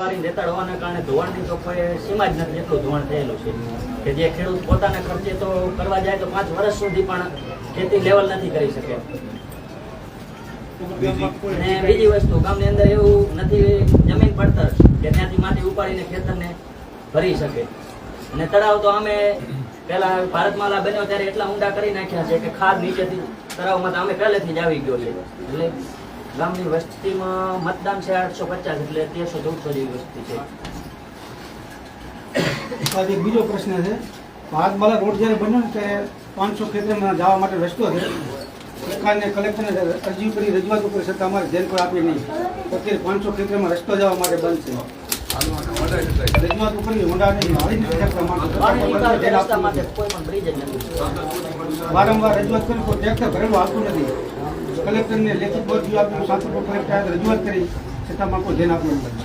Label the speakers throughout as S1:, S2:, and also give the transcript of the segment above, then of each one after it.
S1: રેતાળ હોવાના કારણે ધોવાણની તો કોઈ સીમા જ નથી, એટલું ધોવાણ થયેલું છે કે જે ખેડૂત પોતાના ખર્ચે તો કરવા જાય તો 5 વર્ષ સુધી પણ ખેતી લેવલ નથી કરી શકે. અને બીજી વસ્તુ, ગામની અંદર એવું નથી જમીન પડતર કે ત્યાંથી માટી ઉપાડીને ખેતરને ભરી શકે. અને તળાવ તો અમે પેલા ભારતમાલા બન્યો ત્યારે એટલા ઊંડા કરી નાખ્યા છે કે ખાદ નીચેથી તળાવમાં તો અમે પહેલેથી જ આવી ગયો છે. એટલે ગામની વસ્તીમાં મતદાન છે 850, એટલે 1300-1400 જેવી વસ્તી છે.
S2: બીજો પ્રશ્ન છે, ભારતમાલા રોડ જ્યારે બન્યો ને ત્યારે 500 ખેતરમાં જવા માટે રસ્તો છે, સરકારને કલેક્ટરને અરજી કરી રજૂઆત કરી છતાં અમારે ધ્યાન પર આપી નહીં. અત્યારે 500 ખેતરમાં રસ્તો જવા માટે બંધ છે. રજૂઆત કરી વારંવાર રજૂઆત કરી કોઈ ટ્રેક્ટર ભરેલું આવતું નથી. કલેક્ટરને લેખિત અરજી આપી, સાંતરપુર કલેક્ટર રજૂઆત કરી છતાં કોઈ ધ્યાન આપ્યું નથી.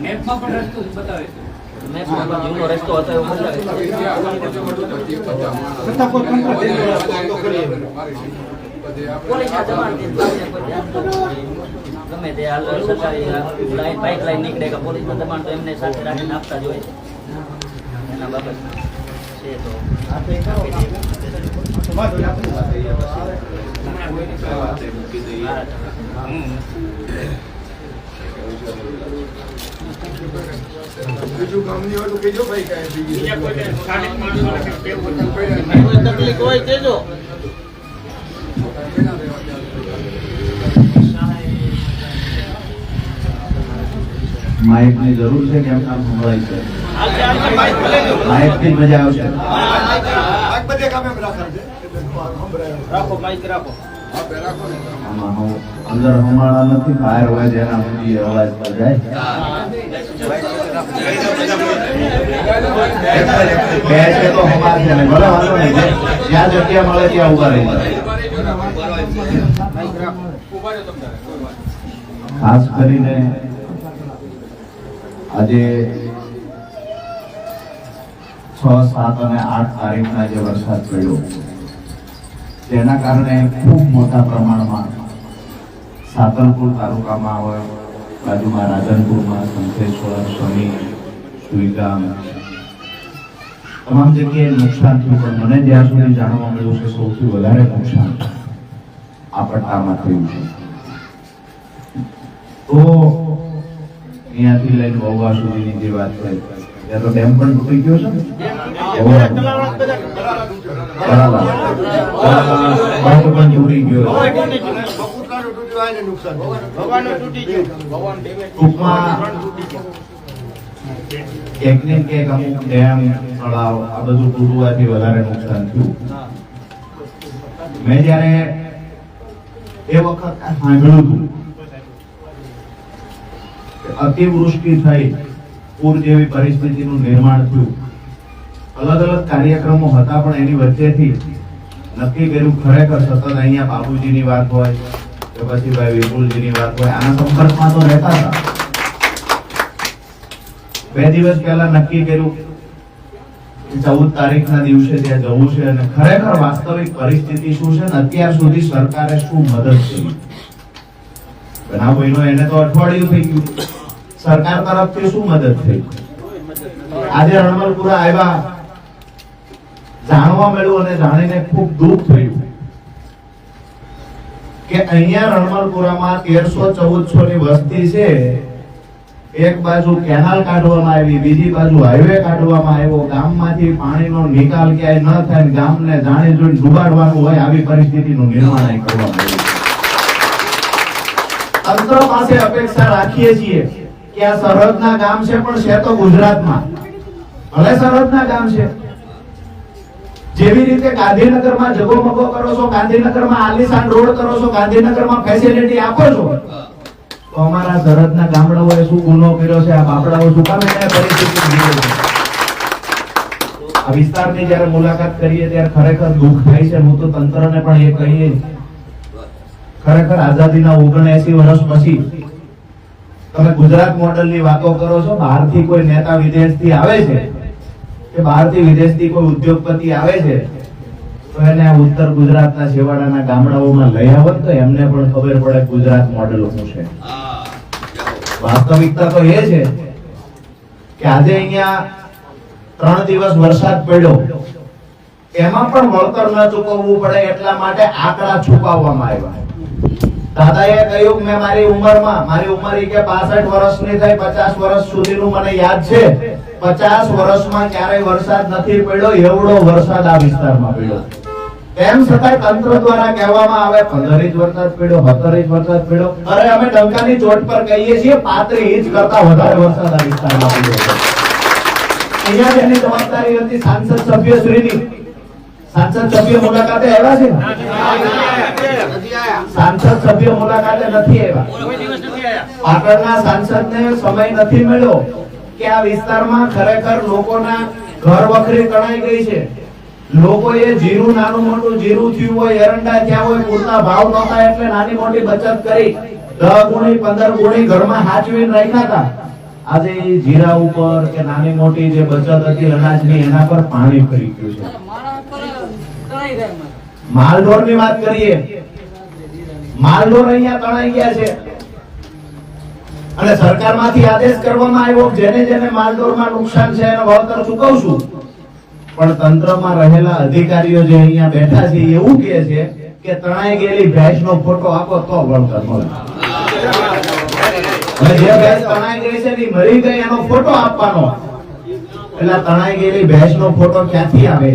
S1: મેપમાં પણ રસ્તો બતાવે છે, મેપમાં જૂનો રસ્તો હતો એવું બતાવે છે,
S2: છતાં કોઈ તંત્ર
S1: પોલીસના જમાનથી ગમે તે હાલ સરકારી લાઈન પાઇપલાઈન નીકળે કે પોલીસના દબાણ તો એમને સાથે રાખીને આપતા જ હોય છે. એના બાબતમાં છે તો
S3: બીજું કામ નહીં હોય તો કહેજો ભાઈ,
S1: તકલીફ હોય કેજો.
S4: માઇક ની જરૂર છે કે કામ સંભળાય છે? માઇક થી મજા આવશે. અંદર હમાળા નથી, બહાર હોય જેના સુધી અવાજ જાય. બેસે તો હમાર છે ને, ભલે વાંધો નહીં, જ્યાં જગ્યા મળે ત્યાં ઉભા રહી જાય. ખાસ કરીને આજે 6, 7 અને 8 તારીખના જે વરસાદ પડ્યો તેના કારણે ખૂબ મોટા પ્રમાણમાં સાતલપુર તાલુકામાં હોય, બાજુમાં રાધનપુરમાં, શંખેશ્વર, શનિ, સુઈગામ તમામ જગ્યાએ નુકસાન થયું. પણ મને જ્યાં સુધી જાણવા મળ્યું છે સૌથી વધારે નુકસાન આ પટ્ટામાં થયું છે. તો અહીંયાથી લઈને વહુવા સુધીની જે વાત થઈ, ત્યાં તો ડેમ પણ તૂટી ગયો છે ને, પણ તૂટી ગયો. ટૂંકમાં ક્યાંક ને ક્યાંક અમુક ડેમ, તળાવ આ બધું તૂટવાથી વધારે નુકસાન થયું. મેં જયારે એ વખત સાંભળ્યું હતું અતિવૃષ્ટિ થઈ, પૂર જેવી પરિસ્થિતિનું નિર્માણ થયું, અલગ અલગ કાર્યક્રમો હતા, પણ એની વચ્ચેથી નક્કી કર્યું ખરેખર સતત અહીંયા બાબુજીની વાત હોય કે પછી ભાઈ વિપુલજીની વાત હોય, આના સંપર્કમાં તો રહેતા હતા. 2 દિવસ પહેલા નક્કી કર્યું 14 તારીખના દિવસે ત્યાં જવું છે અને ખરેખર વાસ્તવિક પરિસ્થિતિ શું છે, અત્યાર સુધી સરકારે શું મદદ કરી. બનાવ બન્યો એને તો અઠવાડિયું થઈ ગયું, સરકાર તરફથી શું મદદ થઈ? આજે રણમલપુરા આવ્યા, જાણવા મળ્યું અને જાણીને ખૂબ દુઃખ થયું કે અહીંયા રણમલપુરામાં 1300-1400 ની વસ્તી છે. એક બાજુ કેનાલ કાઢવામાં આવી, બીજી બાજુ હાઈવે કાઢવામાં આવ્યો, ગામમાંથી પાણીનો નિકાલ ક્યાંય ન થાય, ગામને જાણી જોઈને ડૂબાડવાનું હોય આવી પરિસ્થિતિનું નિર્માણ કરવામાં આવ્યું. તંત્ર પાસે અપેક્ષા રાખીએ છીએ કે આ સરહદના ગામ છે, પણ છે તો ગુજરાતમાં. ભલે સરહદના ગામ છે, જેવી રીતે ગાંધીનગરમાં જગોમગો કરો છો, ગાંધીનગરમાં આલીશાન રોડ કરો છો, ગાંધીનગરમાં ફેસિલિટી આપો છો, તો અમારા સરહદના ગામડાઓએ શું ગુનો કર્યો છે? આ બાપડાઓ શું કામ એને પરિસ્થિતિ જીવે છે? આ વિસ્તારની જ્યારે મુલાકાત કરીએ ત્યારે ખરેખર દુઃખ થાય છે. હું તો તંત્રને પણ એ કહીએ, ખરેખર આઝાદીના 79 વર્ષ પછી તમે ગુજરાત મોડલની વાતો કરો છો. બહારથી કોઈ નેતા વિદેશથી આવે છે કે બહારથી વિદેશથી કોઈ ઉદ્યોગપતિ આવે છે તો એને ઉત્તર ગુજરાતના છેવાડાના ગામડાઓમાં લઈ આવત તો એમને પણ ખબર પડે ગુજરાત મોડલ શું છે. વાસ્તવિકતા તો એ છે કે આજે અહીંયા 3 દિવસ વરસાદ પડ્યો, એમાં પણ વળતર ન ચૂકવવું પડે એટલા માટે આંકડા છુપાવવામાં આવ્યા. દાદાએ કહ્યું મેં મારી ઉંમર કે 65 વર્ષની થઈ, 50 વર્ષ સુધીનું મને યાદ છે, 50 વર્ષમાં ક્યારેય વરસાદ નથી પડ્યો એવડો વરસાદ આ વિસ્તારમાં પડ્યો. તેમ છતાં તંત્ર દ્વારા કહેવામાં આવે 15 ઇંચ વરસાદ પડ્યો, 17 ઇંચ વરસાદ પડ્યો. અરે અમે ડંકાની ચોટ પર કહીએ છીએ 35 ઇંચ કરતા વધારે વરસાદ આ વિસ્તારમાં પડ્યો છે. અહીંયા જેની જવાબદારી હતી સાંસદ સભ્યશ્રીની, સાંસદ સભ્ય મુલાકાતે આવ્યા છે ને? સાંસદ સભ્ય મુલાકાતે નથી આવ્યા. પાટણના સાંસદને સમય નથી મળ્યો કે આ વિસ્તારમાં ખરેખર લોકોના ઘર વખરી તણાઈ ગઈ છે. લોકોએ જીરું નાનું મોટું જીરું થયું હોય, એરંડા થયા હોય, પૂરતા ભાવ નહોતા એટલે નાની મોટી બચત કરી 10 ગુણી 15 ગુણી ઘરમાં હાચવીને રાખ્યા હતા. આજે જીરા ઉપર કે નાની મોટી જે બચત હતી અનાજની એના પર પાણી ફરી ગયું છે. માલઢોરની વાત કરીએ, માલઢોર અહીંયા તણાઈ ગયા છે અને સરકારમાંથી આદેશ કરવામાં આવ્યો જેને જેને માલઢોરમાં નુકસાન છે એને વળતર ચૂકવશું. પણ તંત્રમાં રહેલા અધિકારીઓ જે અહીંયા બેઠા છે એવું કહે છે કે તણાઈ ગયેલી ભેંસનો ફોટો આપો તો વળતર મળે. હવે જે ભેંસ તણાઈ ગઈ છે ને મરી ગઈ એનો ફોટો આપવાનો, એટલે તણાઈ ગયેલી ભેંસનો ફોટો ક્યાંથી આવે?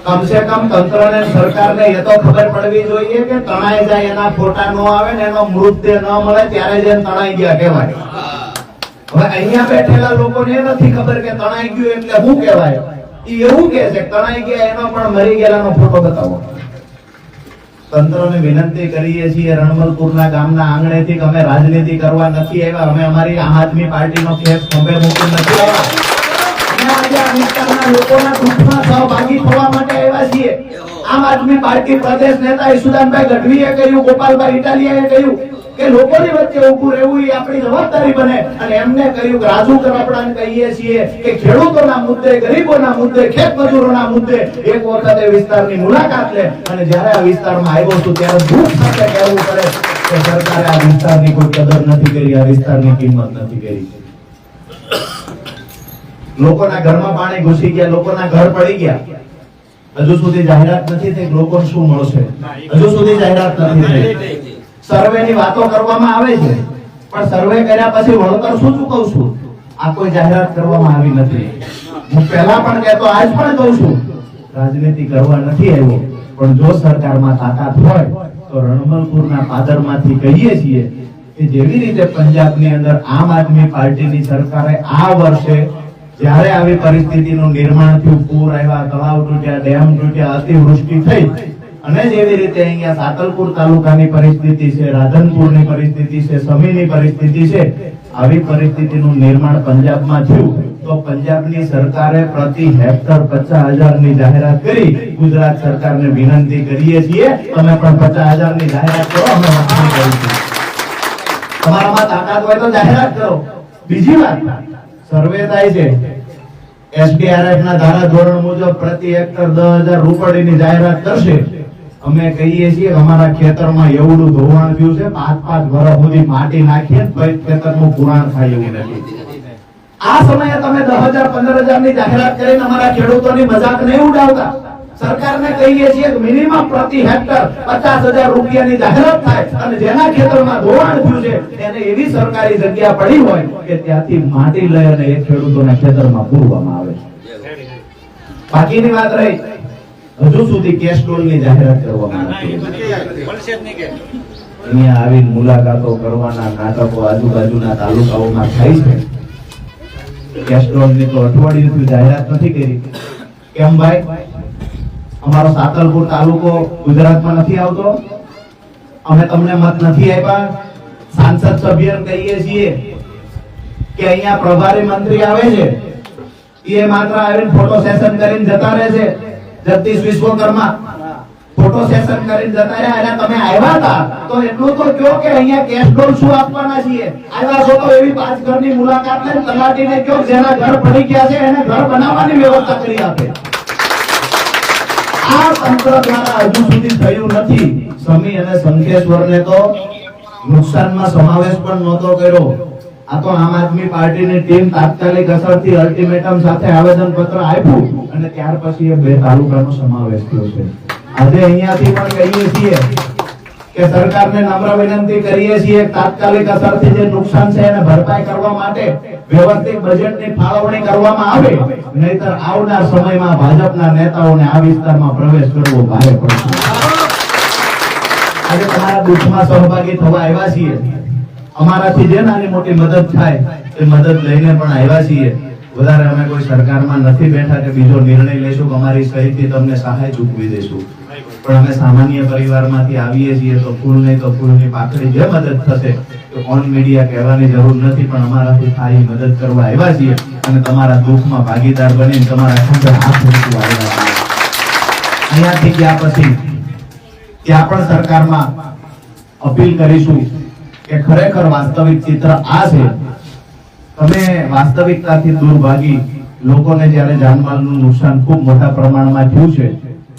S4: કમસે કમ તંત્રને સરકારને એ તો ખબર પડવી જોઈએ કે તણાઈ જાય એના ફોટા ન આવે ને એનો મૃતદેહ ન મળે ત્યારે જ તણાઈ ગયા કહેવાય. હવે અહીંયા બેઠેલા લોકોને નથી ખબર કે તણાઈ ગયું એટલે શું કહેવાય. ઈ એવું કહે છે તણાઈ ગયા એનો પણ મરી ગયેલાનો ફોટો બતાવો. તંત્રને વિનંતી કરીએ છીએ રણમલપુરના ગામના આંગણેથી કે અમે રાજનીતિ કરવા નથી આવ્યા, અમે અમારી આમ આદમી પાર્ટીનો કેસ ખંભે મૂકી નથી આવ્યા. આજે આ વિસ્તારના લોકોના દુઃખમાં સહભાગી થવા માટે આવ્યા છીએ. આમ આદમી પાર્ટી પ્રદેશ નેતા ઈસુદાનભાઈ ગઢવીએ કહ્યું, ગોપાલભાઈ ઇટાલિયાએ કહ્યું કે લોકોની વચ્ચે ઊભું રહેવું એ આપણી જવાબદારી બને. અને એમને કહ્યું કે રાજુ કરાપડાને કહીએ છીએ કે ખેડૂતોના મુદ્દે, ગરીબોના મુદ્દે, ખેત મજૂરોના મુદ્દે એક વખત એ વિસ્તારની મુલાકાત લે. અને જ્યારે આ વિસ્તારમાં આવ્યો છું ત્યારે દુઃખ સાથે કહેવું પડે કે સરકારે આ વિસ્તારની કોઈ કદર નથી કરી, આ વિસ્તારની કિંમત નથી કરી. લોકોના ઘરમાં પાણી ઘૂસી ગયા, લોકોના ઘર પડી ગયા. હજુ સુધી જાહેરાત નથી થઈ લોકોને શું મળશે, હજુ સુધી જાહેરાત નથી થઈ. સર્વેની વાતો કરવામાં આવે છે પણ સર્વે કર્યા પછી વળતર શું ચૂકવશું આ કોઈ જાહેરાત કરવામાં આવી નથી. હું પહેલા પણ કહેતો આજ પણ કહું છું રાજનીતિ કરવા નથી આવ્યો, પણ જો સરકારમાં તાકાત હોય તો રણમલપુરના પાદરમાંથી કહીએ છીએ કે જેવી રીતે પંજાબની અંદર આમ આદમી પાર્ટીની સરકારે આ વર્ષે જ્યારે આવી પરિસ્થિતિનું નિર્માણ થયું, પૂર આવ્યા, તળાવ તૂટ્યા, ડેમ તૂટ્યા, અતિવૃષ્ટિ થઈ, અને જેવી રીતે અહીંયા સાતલપુર તાલુકાની પરિસ્થિતિ છે, રાધનપુરની પરિસ્થિતિ છે, સમીની પરિસ્થિતિ છે, આવી પરિસ્થિતિનું નિર્માણ પંજાબમાં થયું તો પંજાબની સરકારે પ્રતિ હેક્ટર 50,000 ની જાહેરાત કરી. ગુજરાત સરકારને વિનંતી કરીએ છીએ તમે પણ 50,000 ની જાહેરાત કરો, અમે વખાણ કરીશું. તમારામાં તાકાત હોય તો જાહેરાત કરો. બીજી વાત, સર્વે થાય છે, એસડીઆરએફ ના ધારા ધોરણ મુજબ પ્રતિ હેક્ટર 10,000 રૂપિયાની જાહેરાત કરશે. અમે કહીએ છીએ અમારા ખેતરમાં એવડું ધોવાણ થયું છે 5-5 વર્ષ સુધી માટી નાખીએ તો ખેતરનું પુરાણ થાય એવું નથી. આ સમયે તમે 10,000 15,000 ની જાહેરાત કરીને અમારા ખેડૂતોની મજાક નહીં ઉડાવતા. સરકારને કહીએ છીએ કે મિનિમમ પ્રતિ હેક્ટર 50,000 રૂપિયાની જાહેરાત થાય અને જેના ખેતરમાં ધોવાણ થયું છે એને એવી સરકારી જગ્યા પડી હોય કે ત્યાંથી માટી લઈ અને એ ખેડૂતોના ખેતરમાં પૂરવામાં આવે. બાકીની વાત રહી, હજુ સુધી કેશ ડોલની જાહેરાત કરવામાં નથી. અહીંયા આવીને મુલાકાતો કરવાના નાટકો આજુબાજુના તાલુકાઓમાં થાય છે. કેશ ડોલની તો અઠવાડિયુંથી જાહેરાત નથી કરી. કેમ ભાઈ? અમારો સાતલપુર તાલુકો ગુજરાતમાં નથી આવતો? અમે તમને મત નથી આપ્યા? સાંસદ સભ્ય કહીએ છીએ કે અહીંયા પ્રભારી મંત્રી આવે છે, એ માત્ર આવીને ફોટો સેશન કરીને જતા રહે છે. જગદીશ વિશ્વકર્મા ફોટો સેશન કરીને જતા રહ્યા, અને તમે આવ્યા હતા તો એટલું તો કહો કે અહીંયા કેશ ડોલ શું આપવાના છીએ. આવ્યા છો તો એવી 5 ઘરની મુલાકાત લઈને તલાટીને કહો જેના ઘર પડી ગયા છે એને ઘર બનાવવાની વ્યવસ્થા કરી આપે. આ તંત્ર દ્વારા હજુ સુધી થયું નથી. સમી અને સંકેશ્વરને તો નુકસાનમાં સમાવેશ પણ નહોતો કર્યો. આ તો આમ આદમી પાર્ટીની ટીમ તાત્કાલિક અસરથી અલ્ટિમેટમ સાથે આવેદન પત્ર આપ્યું અને ત્યાર પછી એ 2 તાલુકાનો સમાવેશ થયો છે. આજે અહીંયાથી પણ કહીએ છીએ કે સરકારને નમ્ર વિનંતી કરીએ છીએ તાત્કાલિક અસરથી જે નુકસાન છે એને ભરપાઈ કરવા માટે વ્યવસ્થિત બજેટની ફાળવણી કરવામાં આવે, નહીતર આવનાર સમયમાં ભાજપના નેતાઓને આ વિસ્તારમાં પ્રવેશ કરવો ભારે પડશે. આજે તમારા દુઃખમાં સહભાગી થવા આવ્યા છીએ. અમારાથી જે નાની મોટી મદદ થાય એ મદદ લઈને પણ આવ્યા છીએ. વધારે અમે કોઈ સરકારમાં નથી બેઠા કે બીજો નિર્ણય લેશું કે અમારી સહીથી તમને સહાય ચૂકવી દેશું, પણ અમે સામાન્ય પરિવારમાંથી આવીએ છીએ તો ફૂલ નહીં તો ફૂલની પાકડી જે મદદ થશે તો ઓન મીડિયા કહેવાની જરૂર નથી, પણ અમારાથી થાય મદદ કરવા આવ્યા છીએ અને તમારા દુઃખમાં ભાગીદાર બનીને તમારા ખંભે હાથ મૂકવા આવ્યા છીએ. અહીંયાથી ગયા પછી ત્યાં પણ સરકારમાં અપીલ કરીશું કે ખરેખર વાસ્તવિક ચિત્ર આ છે. તમે વાસ્તવિકતાથી દૂર ભાગી લોકોને જ્યારે જાનમાલનું નુકસાન ખૂબ મોટા પ્રમાણમાં થયું છે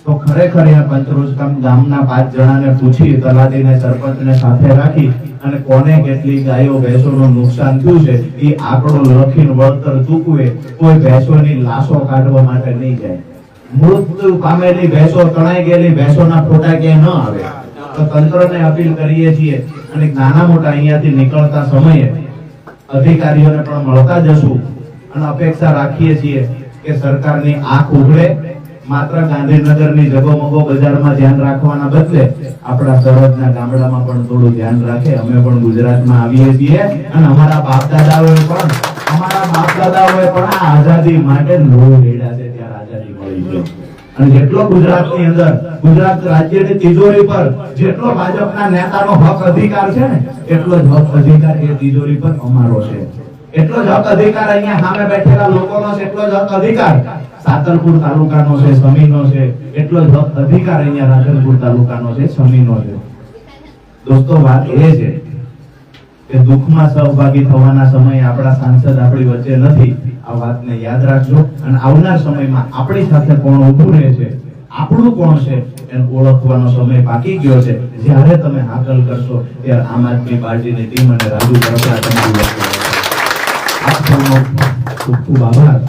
S4: તો ખરેખર અહીંયા પંચરોજકામ ગામના 5 જણાને પૂછી તલાટીને સરપંચને સાથે રાખી અને કોને કેટલી ગાયો ભેંસોનું નુકસાન થયું છે એ આંકડો લખીને વળતર ચૂકવે. કોઈ ભેંસોની લાશો કાઢવા માટે નહીં જાય. મૃત્યુ પામેલી ભેંસો, તણાઈ ગયેલી ભેંસોના ફોટા ક્યાંય ન આવે. તો તંત્રને અપીલ કરીએ છીએ અને નાના મોટા અહીંયાથી નીકળતા સમયે અધિકારીઓને પણ મળતા જશું અને અપેક્ષા રાખીએ છીએ કે સરકારની આંખ ઉઘડે. માત્ર ગાંધીનગરની જગોમગો બજારમાં ધ્યાન રાખવાના બદલે આપણા સરહદના ગામડામાં પણ થોડું ધ્યાન રાખે. અમે પણ ગુજરાતમાં આવીએ છીએ અને અમારા બાપ દાદાઓએ પણ આ આઝાદી માટે લોહી રેડ્યા છે ત્યારે આઝાદી મળી છે. અને જેટલો ગુજરાતની અંદર ગુજરાત રાજ્યની તિજોરી પર જેટલો ભાજપના નેતાનો હક અધિકાર છે ને એટલો જ હક અધિકાર એ તિજોરી પર અમારો છે. એટલો જ હક અધિકાર અહીંયા સામે બેઠેલા લોકોનો છે, એટલો જ હક અધિકાર સાતલપુર તાલુકાનો છે, સમીનો છે, એટલો જ હક અધિકાર અહીંયા રાધનપુર તાલુકાનો છે, સમીનો છે. દોસ્તો, વાત એ છે કે દુઃખમાં સહભાગી થવાના સમયે આપણા સાંસદ આપણી વચ્ચે નથી. આ વાતને યાદ રાખજો અને આવનાર સમયમાં આપણી સાથે કોણ ઊભું રહે છે, આપણું કોણ છે એને ઓળખવાનો સમય બાકી ગયો છે. જ્યારે તમે હાકલ કરશો ત્યારે આમ આદમી પાર્ટીની ટીમ અને રાજુ કરપડા તમારી આપ સૌનો ખૂબ ખૂબ આભાર.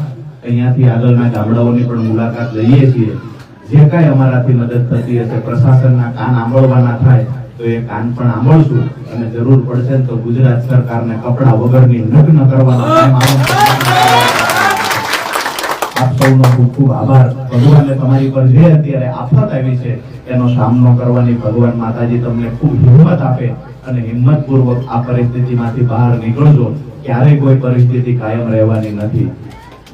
S4: અહીંયાથી આગળના ગામડાઓની પણ મુલાકાત લઈએ છીએ. જે કાંઈ અમારાથી મદદ થતી હશે, પ્રશાસનના કાન આંબળવાના થાય તો એ કાન પણ આંબળશું અને જરૂર પડશે તો ગુજરાત સરકારને કપડા વગરની નગ્ન કરવાનો આપ સૌનો ખૂબ ખૂબ આભાર. ભગવાને તમારી પર જે અત્યારે આફત આવી છે એનો સામનો કરવાની ભગવાન માતાજી તમને ખૂબ હિંમત આપે અને હિંમતપૂર્વક આ પરિસ્થિતિમાંથી બહાર નીકળજો. ક્યારેય કોઈ પરિસ્થિતિ કાયમ રહેવાની નથી.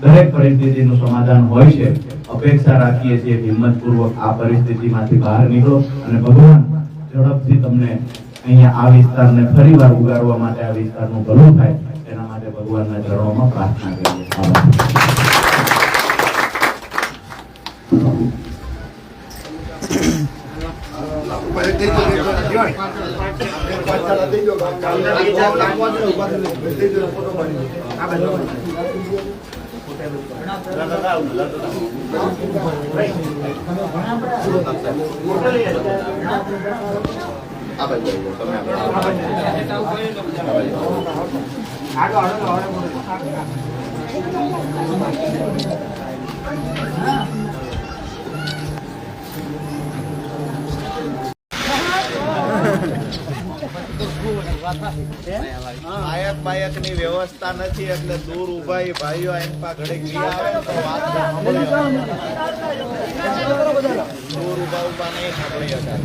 S4: દરેક પરિસ્થિતિનું સમાધાન હોય છે. અપેક્ષા રાખીએ છીએ હિંમતપૂર્વક આ પરિસ્થિતિમાંથી બહાર નીકળો અને ભગવાન ઝડપથી તમને અહીંયા આ વિસ્તારને ફરીવાર ઉગારવા માટે, આ વિસ્તારનું ભલું થાય એના માટે ભગવાનના ચરણોમાં પ્રાર્થના કરીએ. આભાર.
S5: બાયક ની વ્યવસ્થા નથી એટલે દૂર ઉભા ભાઈઓ એમપા ઘડીક ગયા આવે તો વાત સાંભળી દૂર ઉભા નહીં સાંભળી હતા.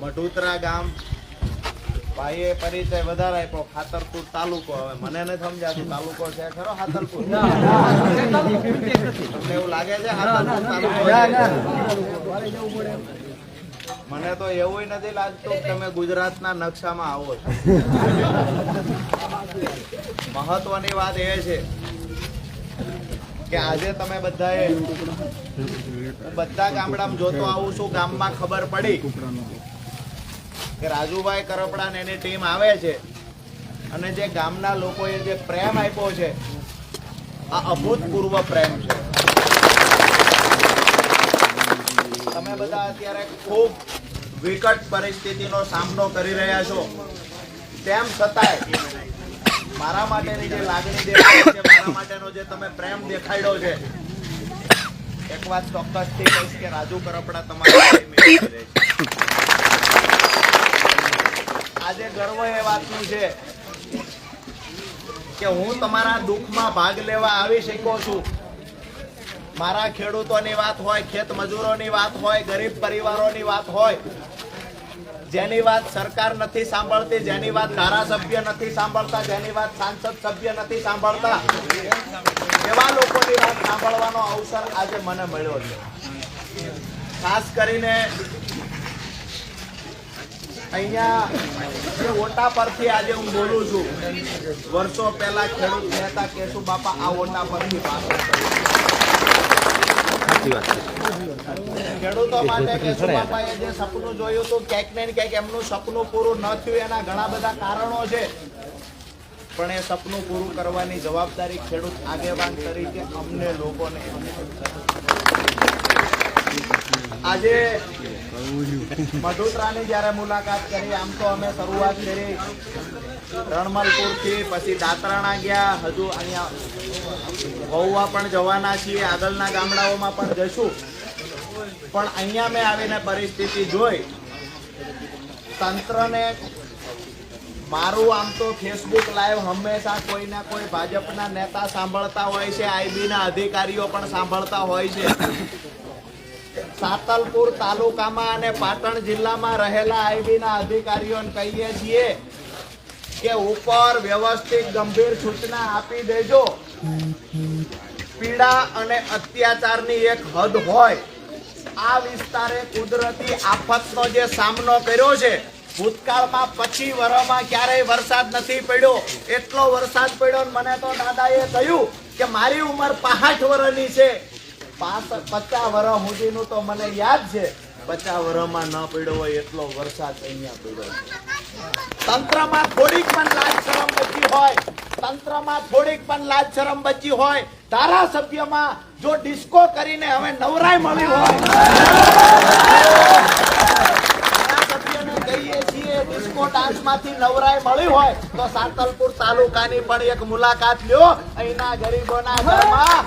S5: મઢુતરા ગામ ભાઈએ પરિચય વધારે આપ્યો. ખાતરપુર તાલુકો. હવે મને નથી સમજાતું તાલુકો છે ખરો ખાતરપુર? તમને એવું લાગે છે ખાતરપુર તાલુકો? મને તો એવું નથી લાગતું કે તમે ગુજરાતના નકશામાં આવો છો. મહત્વની વાત એ છે કે આજે તમે બધાએ બધા ગામડામાં જોતો આવું છું, ગામમાં ખબર પડી કે રાજુભાઈ કરપડા ને એની ટીમ આવે છે અને જે ગામના લોકોએ જે પ્રેમ આપ્યો છે આ અભૂતપૂર્વ પ્રેમ છે. તમે બધા અત્યારે ખૂબ વિકટ પરિસ્થિતિનો સામનો કરી રહ્યા છો, તેમ છતાંય મારા માટેની જે લાગણી દેખાય છે, મારા માટેનો જે તમે પ્રેમ દેખાડ્યો છે, એક વાત ચોક્કસથી કહીશ કે રાજુ કરપડા તમારા માટે મેળવી રહે છે. આજે ગર્વ એ વાતનું છે કે હું તમારા દુઃખમાં ભાગ લેવા આવી શક્યો છું. મારા ખેડૂતોની વાત હોય, ખેત મજૂરોની વાત હોય, ગરીબ પરિવારોની વાત હોય, જેની વાત સરકાર નથી સાંભળતી, જેની વાત ધારાસભ્ય નથી સાંભળતા, જેની વાત સાંસદ સભ્ય નથી સાંભળતા, એવા લોકોની વાત સાંભળવાનો અવસર આજે મને મળ્યો છે. ખાસ કરીને અહીંયા જે ઓટા પરથી આજે હું બોલું છું, વર્ષો પહેલા ખેડૂત નેતા કેશુ બાપા આ ઓટા પરથી વાત ખેડૂતો માટે કેશુ બાપાએ જે સપનું જોયું હતું, ક્યાંક ને ક્યાંક એમનું સપનું પૂરું ન થયું, એના ઘણા બધા કારણો છે, પણ એ સપનું પૂરું કરવાની જવાબદારી ખેડૂત આગેવાન તરીકે અમને લોકોને. આજે મઢુતરાની જયારે મુલાકાત કરી, આમ તો અમે શરૂઆત કરી રણમલપુર થી, પછી દાતરાણા ગયા, હજુ અહીંયા વહુવા પણ જવાના છીએ, આગળના ગામડાઓમાં પણ જશું, પણ અહીંયા મેં આવીને પરિસ્થિતિ જોઈ. તંત્રને મારું આમ તો ફેસબુક લાઈવ હંમેશા કોઈના કોઈ ભાજપના નેતા સાંભળતા હોય છે, આઈબી ના અધિકારીઓ પણ સાંભળતા હોય છે. સાતલપુર તાલુકામાં અને પાટણ જિલ્લામાં રહેલા આઈબી ના અધિકારીઓને કહીએ છીએ કે ઉપર વ્યવસ્થિત ગંભીર સૂચના આપી દેજો. પીડા અને અત્યાચારની એક હદ હોય. આ વિસ્તારે કુદરતી આફતનો જે સામનો કર્યો છે, ભૂતકાળમાં 25 વર્ષમાં ક્યારેય વરસાદ નથી પડ્યો, એટલો વરસાદ પડ્યો. મને તો દાદાએ કહ્યું કે મારી ઉંમર 65 વર્ષની છે, 50 વર્ષ સુધીનું તો મને યાદ છે, 50 વર્ષમાં ન પડ્યો હોય એટલો વરસાદ અહીંયા પડ્યો. તંત્રમાં થોડીક પણ લાજ શરમ બચી હોય, તંત્રમાં થોડીક પણ લાજ શરમ બચી હોય, ધારાસભ્યમાં જો ડિસ્કો કરીને હવે નવરાઈ મળી હોય, ધારાસભ્યને કહીએ છીએ ડિસ્કો ડાન્સમાંથી નવરાઈ મળી હોય તો સાતલપુર તાલુકાની પણ એક મુલાકાત લ્યો. અહીંના ગરીબોના ઘરમાં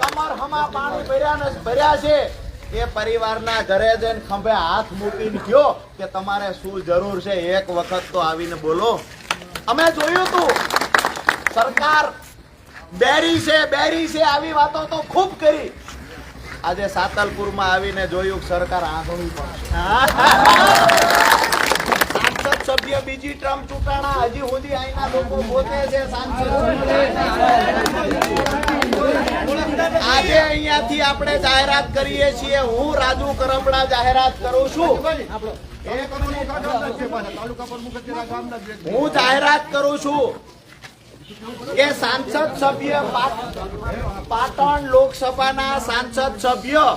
S5: કમર હમા પાણી ભર્યા છે, એ પરિવારના ઘરે જઈને ખંભે હાથ મૂકીને કહો કે તમારે શું જરૂર છે, એક વખત તો આવીને બોલો. અમે જોયું તું સરકાર બેરી છે આવી વાતો તો ખૂબ કરી. આજે સાતલપુરમાં આવીને જોયું સરકાર આંગળી પણ સાંસદ સભ્ય બીજી ટર્મ ચૂંટાણા, હજી સુધી અહીંના લોકો પોતે છે સાંસદ. આજે અહીંયાથી આપણે જાહેરાત કરીએ છીએ, હું રાજુ કરપડા જાહેરાત કરું છું, હું જાહેરાત કરું છું કે સાંસદ સભ્ય પાટણ લોકસભાના સાંસદ સભ્ય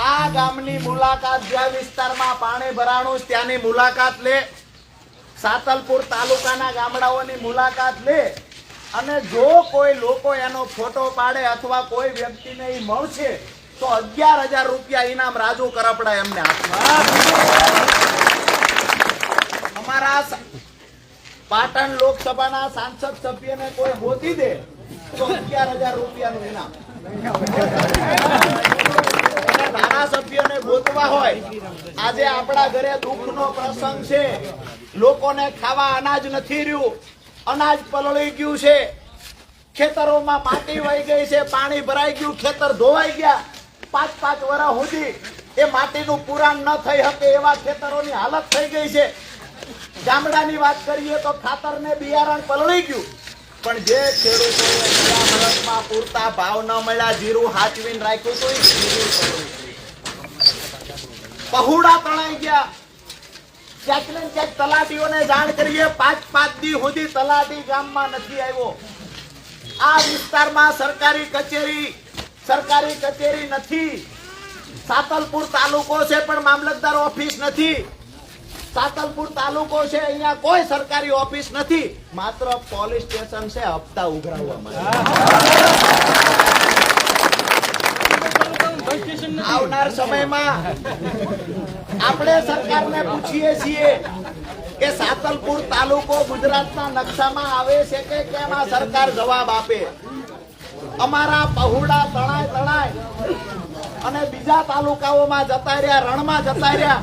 S5: આ ગામની મુલાકાત, જે વિસ્તારમાં પાણી ભરાણું ત્યાંની મુલાકાત લે, સાતલપુર તાલુકાના ગામડાઓની મુલાકાત લે, અને જો કોઈ લોકો એનો ફોટો પાડે અથવા કોઈ વ્યક્તિને એ મળશે તો 11,000 રૂપિયા ઇનામ રાજુ કરપડા એમને આપવા. અમારા પાટણ લોકસભાના સાંસદ સભ્યને કોઈ ગોતી દે તો 11,000 રૂપિયાનું ઇનામ. ધારાસભ્યને ગોતવા હોય, આજે આપણા ઘરે દુઃખનો પ્રસંગ છે, લોકોને ખાવા અનાજ નથી રહ્યું, અનાજ પલળી ગયું છે, ખેતરોમાં માટી વહી ગઈ છે, પાણી ભરાઈ ગયું, ખેતર ધોવાઈ ગયા, 5-5 વર્ષ સુધી એ માટીનું પુરાણ ન થઈ શકે એવા ખેતરોની હાલત થઈ ગઈ છે. ગામડાની વાત કરીએ તો ખાતર ને બિયારણ પલળી ગયું, પણ જે ખેડૂતોએ પૂરતા ભાવ ન મળ્યા, જીરું હાચવીને રાખ્યું હતું, પહોળા તણાઈ ગયા. ક્યાંક ને ક્યાંક તલાટીઓને જાણ કરીએ, 5 દી સુધી તલાટી ગામમાં નથી આવ્યો. આ વિસ્તારમાં સરકારી કચેરી નથી. સાતલપુર તાલુકો છે પણ મામલતદાર ઓફિસ નથી. સાતલપુર તાલુકો છે, અહીંયા કોઈ સરકારી ઓફિસ નથી, માત્ર પોલીસ સ્ટેશન છે હપ્તા ઉઘરાવવા માટે. આવનાર સમયમાં આપણે સરકારને પૂછીએ છીએ કે સાતલપુર તાલુકો ગુજરાતના નકશામાં આવે છે કે કેમ? આ સરકાર જવાબ આપે. અમારા પહોળા તણાય અને બીજા તાલુકાઓમાં જતા રહ્યા, રણમાં જતા રહ્યા.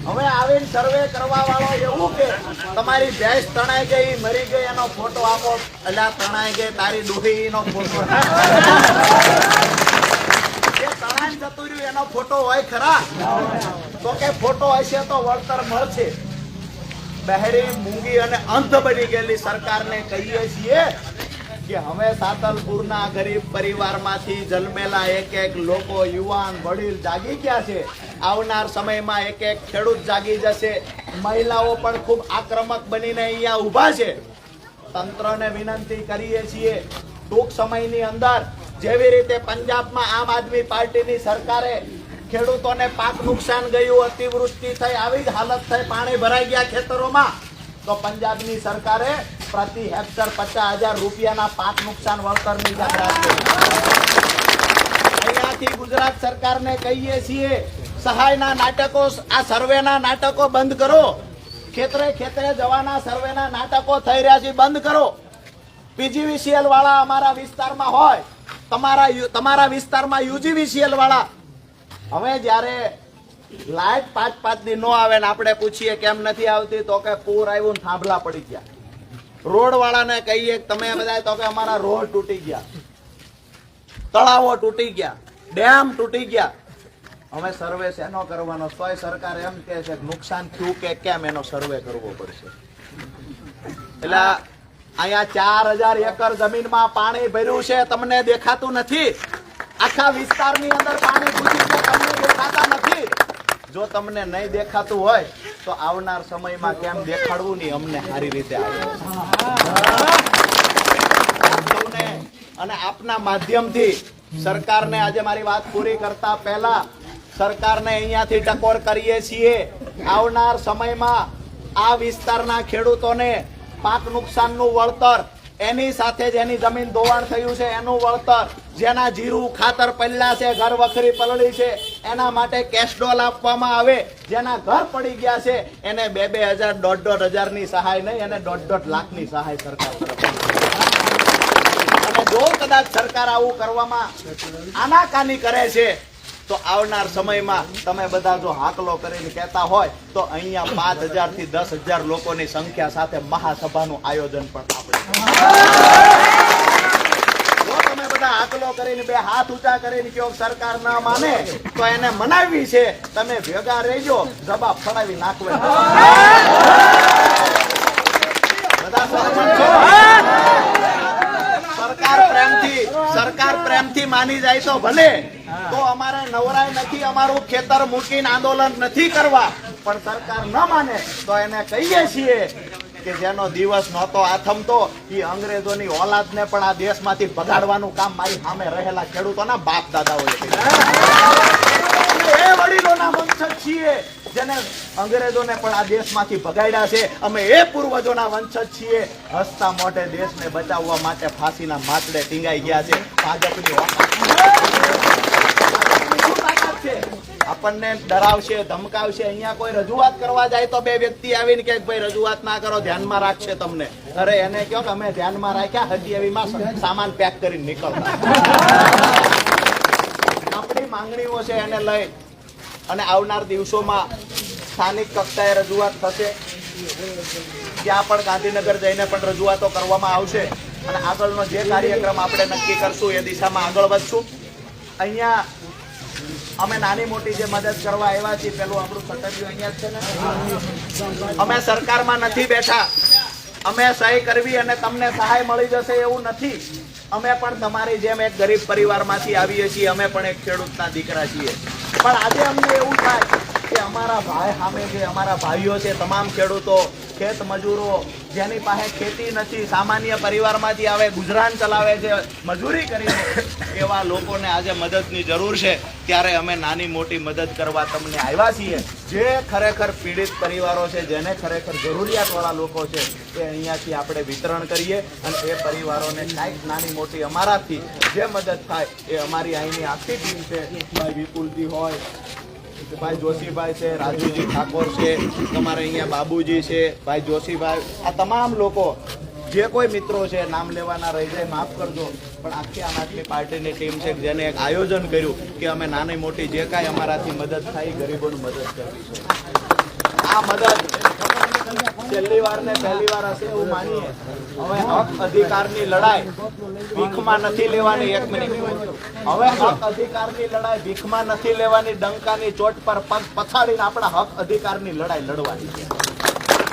S5: હવે આવીને સર્વે કરવા વાળો એવું કે તમારી ભેંસ તણાઈ ગઈ, મરી ગઈ, એનો ફોટો આપો. અલ્યા તણાઈ ગઈ તારી ડોહી નો ફોટો, તણાઈ જતું રહ્યું એનો ફોટો હોય ખરા? તો કે ફોટો હશે તો વળતર મળશે. બહેરી, મૂંગી અને અંધ બની ગયેલી સરકારને કહીએ છીએ કે હવે સાતલપુરના ગરીબ પરિવારમાંથી જન્મેલા એક લોકો, યુવાન, વડીલ જાગી ગયા છે. આવનાર સમયમાં એક ખેડૂત જાગી જશે. મહિલાઓ પણ ખૂબ આક્રમક બનીને અહીંયા ઊભા છે. તંત્રને વિનંતી કરીએ છીએ, ટૂંક સમયની અંદર જેવી રીતે પંજાબમાં આમ આદમી પાર્ટીની સરકારે ખેડૂતોને પાક નુકસાન ગયું, અતિવૃષ્ટિ થઈ, આવી જ હાલત થઈ, પાણી ભરાઈ ગયા ખેતરોમાં, તો પંજાબની સરકારે પ્રતિ હેક્ટર 50,000 રૂપિયાના પાક નુકસાન વળતરની જાહેરાત કરી. અહીંયાથી ગુજરાત સરકારને કહીએ છીએ, સહાયના નાટકો, આ સર્વેના નાટકો બંધ કરો. ખેતરે જવાના સર્વેના નાટકો થઈ રહ્યા છે, બંધ કરો. પીજીવીસીએલ વાળા અમારા વિસ્તારમાં હોય, તમારા વિસ્તારમાં યુજીવીસીએલ વાળા. હવે જ્યારે લાઈટ 5 દી નો આવે ને આપણે પૂછીએ કેમ નથી આવતી, તો કે પૂર આવ્યું ને થાંભલા પડી ગયા. રોડ વાળાને કહીએ તમે બધા, તો કે અમારા રોડ તૂટી ગયા, તળાવો તૂટી ગયા, ડેમ તૂટી ગયા. હવે સર્વે શેનો કરવાનો? તોય સરકાર એમ કે છે નુકસાન થયું કે કેમ એનો સર્વે કરવો પડશે. એટલે અહીંયા 4000 એકર જમીનમાં પાણી ભર્યું છે, તમને દેખાતું નથી. આખા વિસ્તારની અંદર પાણી ઘૂસી છે, તમને દેખાતા નથી. જો તમને નહીં દેખાતું હોય તો આવનાર સમયમાં કેમ દેખાડવું નહીં અમને સારી રીતે આવે. અને આપના માધ્યમથી સરકારને આજે મારી વાત પૂરી કરતા પહેલા સરકારને અહીંયાથી ટકોર કરીએ છીએ, આવનાર સમયમાં આ વિસ્તારના ખેડૂતોને પાક નુકસાનનું વળતર, એની સાથે જેની જમીન ધોવાણ થયું છે એનું વળતર, જેના જીરું ખાતર પડ્યા છે, ઘર વખરી પલળી છે, એના માટે કેશ ડોલ આપવામાં આવે. જેના ઘર પડી ગયા છે એને 2,000, 1,500 ની સહાય નહીં, એને 1.5 લાખની સહાય સરકાર તરફથી. અને જો કદાચ સરકાર આવું કરવામાં આનાકાની કરે છે તો આવનાર સમયમાં તમે બધા જો હાકલો કરીને કહેતા હોય તો અહીંયા 5,000 થી 10,000 લોકોની સંખ્યા સાથે મહાસભાનું આયોજન પણ આપણે. જો તમે બધા હાકલો કરીને, બે હાથ ઊંચા કરીને કહો સરકાર ના માને, તો એને મનાવી છે. તમે ભેગા રહેજો, જવાબ ફડાવી નાખવે. બધા સહમત છો? સરકાર પ્રેમથી માની જાય તો ભલે, તો અમારે નવરાય નથી અમારું ખેતર મૂકીને આંદોલન નથી કરવા. પણ સરકાર ન માને તો એને કહીએ છીએ કે જેનો દિવસ નહોતો આથમતો એ અંગ્રેજોની ઓલાદને પણ આ દેશમાંથી ભગાડવાનું કામ મારી સામે રહેલા ખેડૂતોના બાપ દાદાઓએ કર્યું. એ વડીલોના વંશજ છીએ જેને અંગ્રેજોને પણ આ દેશમાંથી ભગાડ્યા છે. અમે એ પૂર્વજોના વંશજ છીએ, હસતા મોઢે દેશને બચાવવા માટે ફાંસીના માટડે ટીંગાઈ ગયા છે. ભાજપની આપણને ડરાવશે, ધમકાવશે. અહીંયા કોઈ રજૂઆત કરવા જાય તો બે વ્યક્તિ આવીને કે ભાઈ રજૂઆત ના કરો, ધ્યાનમાં રાખશે તમને. અરે એને કહો કે અમે ધ્યાનમાં રાખ્યા, હજી એવીમાં સામાન પેક કરીને નીકળતા. આપણી માંગણીઓ છે એને લઈ અને આવનાર દિવસોમાં સ્થાનિક કક્ષાએ રજૂઆત થશે. ત્યાં પણ ગાંધીનગર જઈને પણ રજૂઆતો કરવામાં આવશે અને આગળનો જે કાર્યક્રમ આપણે નક્કી કરશું એ દિશામાં આગળ વધશું. અહીંયા અમે નાની મોટી જે મદદ કરવા આવ્યા છીએ, પેલું આપણું સટર્યું અહીંયા જ છે ને. અમે સરકારમાં નથી બેઠા, અમે સહી કરવી અને તમને સહાય મળી જશે એવું નથી. અમે પણ તમારી જેમ એક ગરીબ પરિવારમાંથી આવીએ છીએ, અમે પણ એક ખેડૂતના દીકરા છીએ. પણ આજે અમને એવું થાય કે અમારા ભાઈ સામે જે અમારા ભાઈઓ છે, તમામ ખેડૂતો, ખેત મજૂરો, જેની પાસે ખેતી નથી, સામાન્ય પરિવારમાંથી આવે, ગુજરાન ચલાવે છે મજૂરી કરીને, એવા લોકોને આજે મદદની જરૂર છે. ત્યારે અમે નાની મોટી મદદ કરવા તમને આવ્યા છીએ. જે ખરેખર પીડિત પરિવારો છે, જેને ખરેખર જરૂરિયાતવાળા લોકો છે, એ અહીંયાથી આપણે વિતરણ કરીએ અને એ પરિવારોને કાંઈક નાની મોટી અમારાથી જે મદદ થાય એ અમારી અહીંની આખી ટીમ છે. ભાઈ વિપુલજી હોય, ભાઈ જોશીભાઈ છે, રાજુજી ઠાકોર છે, તમારે અહીંયા બાબુજી છે, ભાઈ જોશીભાઈ, આ તમામ લોકો જે કોઈ મિત્રો છે, નામ લેવાના રહી જાય માફ કરજો, પણ આખી આમ આદમી પાર્ટીની ટીમ છે જેને એક આયોજન કર્યું કે અમે નાની મોટી જે કાંઈ અમારાથી મદદ થાય ગરીબોની મદદ કરવી છે. આ મદદ છેલ્લી વાર ને પહેલી વાર હશે એવું માનીએ. હવે હક અધિકારની લડાઈ ભીખમાં નથી લેવાની. 1 મિનિટ. હવે હક અધિકારની લડાઈ ભીખમાં નથી લેવાની. ડંકાની ચોટ પર પગ પછાડીને આપણા હક અધિકારની લડાઈ લડવાની છે.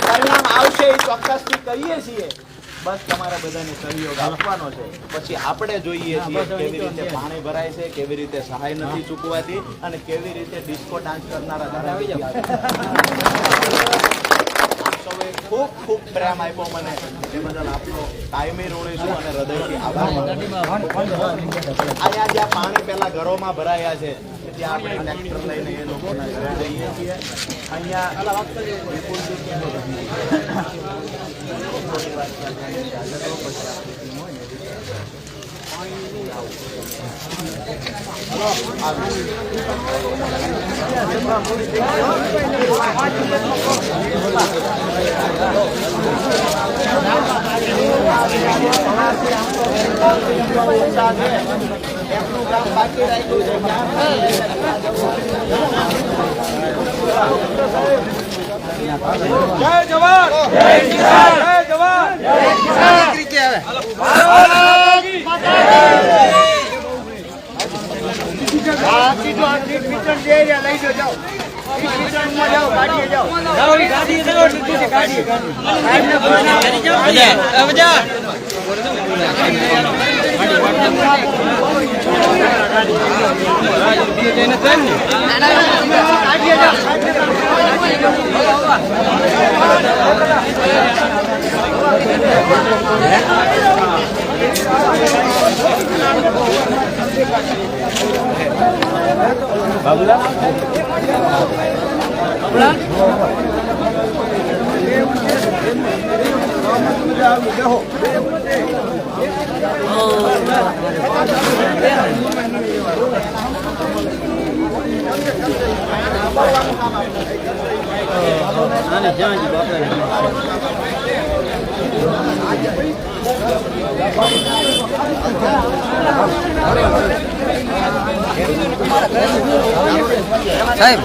S5: પરિણામ આવશે એ ચોક્કસથી કહીએ છીએ. બસ તમારે બધાને સહયોગ આપવાનો છે. પછી આપણે જોઈએ છીએ કેવી રીતે પાણી ભરાય છે, કેવી રીતે સહાય નથી ચૂકવાતી અને કેવી રીતે ડિસ્કો ડાન્સ કરનારા ખૂબ ખૂબ પ્રેમ આપ્યો મને. એ બદલ આપનો કાયમી ઋણી છું અને હૃદયથી આભાર માનું. અહીંયા જ્યાં પાણી પેલા ઘરોમાં ભરાયા છે ત્યાં આપણે ટ્રેક્ટર લઈને એ લોકોના ઘરે જઈએ છીએ. અહીંયા એમનું કામ બાકી રાખ્યું છે.
S3: જય જવાન, જય કિસાન, જય જવાન, જય કિસાન.
S6: સાહેબ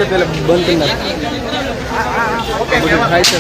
S6: પેલા બંધ કરી નાખ. બધું થાય છે.